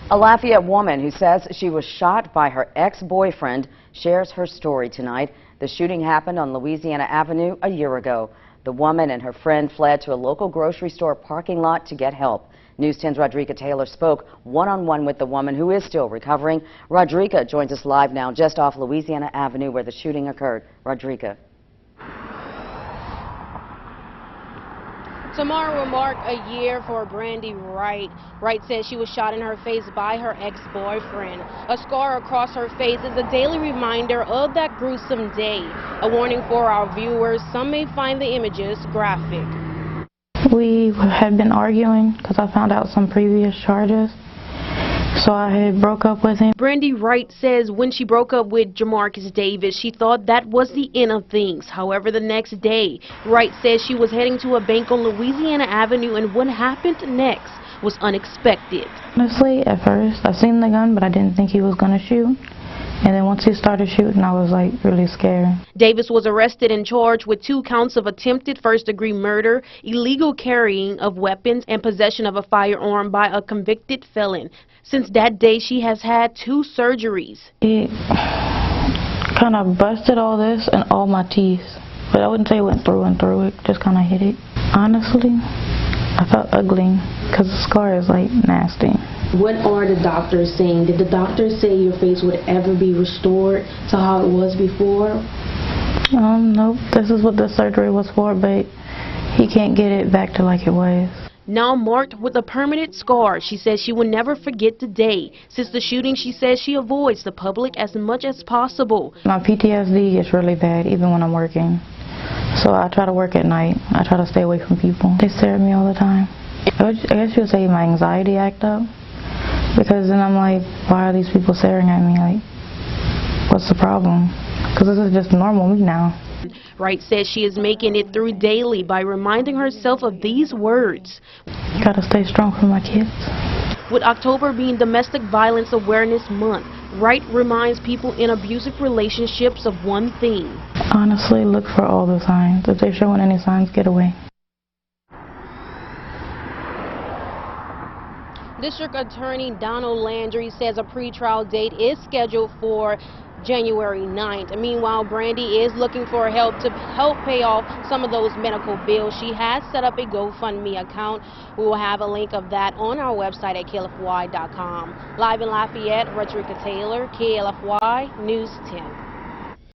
A Lafayette woman who says she was shot by her ex-boyfriend shares her story tonight. The shooting happened on Louisiana Avenue a year ago. The woman and her friend fled to a local grocery store parking lot to get help. News 10's Rodrika Taylor spoke one-on-one with the woman who is still recovering. Rodrika joins us live now just off Louisiana Avenue where the shooting occurred. Rodrika. Tomorrow will mark a year for Brandy Wright. Wright says she was shot in her face by her ex-boyfriend. A scar across her face is a daily reminder of that gruesome day. A warning for our viewers, some may find the images graphic. We had been arguing because I found out some previous charges. So I had broke up with him. Brandy Wright says when she broke up with Jamarcus Davis, she thought that was the end of things. However, the next day, Wright says she was heading to a bank on Louisiana Avenue, and what happened next was unexpected. Honestly, at first, I seen the gun, but I didn't think he was going to shoot. And then once he started shooting, I was like really scared. Davis was arrested and charged with 2 counts of attempted first-degree murder, illegal carrying of weapons, and possession of a firearm by a convicted felon. Since that day, she has had 2 surgeries. It kind of busted all this and all my teeth. But I wouldn't say it went through and through, it just kind of hit it. Honestly, I felt ugly because the scar is like nasty. What are the doctors saying? Did the doctors say your face would ever be restored to how it was before? Nope. This is what the surgery was for, but he can't get it back to like it was. Now marked with a permanent scar, she says she will never forget the day. Since the shooting, she says she avoids the public as much as possible. My PTSD is really bad, even when I'm working. So I try to work at night. I try to stay away from people. They stare at me all the time. I guess you would say my anxiety act up. Because then I'm like, why are these people staring at me? Like, what's the problem? Because this is just normal me now. Wright says she is making it through daily by reminding herself of these words. Gotta stay strong for my kids. With October being Domestic Violence Awareness Month, Wright reminds people in abusive relationships of one thing. Honestly, look for all the signs. If they're showing any signs, get away. District Attorney Donald Landry says a pretrial date is scheduled for January 9th. Meanwhile, Brandy is looking for help to help pay off some of those medical bills. She has set up a GoFundMe account. We will have a link of that on our website at klfy.com. Live in Lafayette, Rodrika Taylor, KLFY News 10.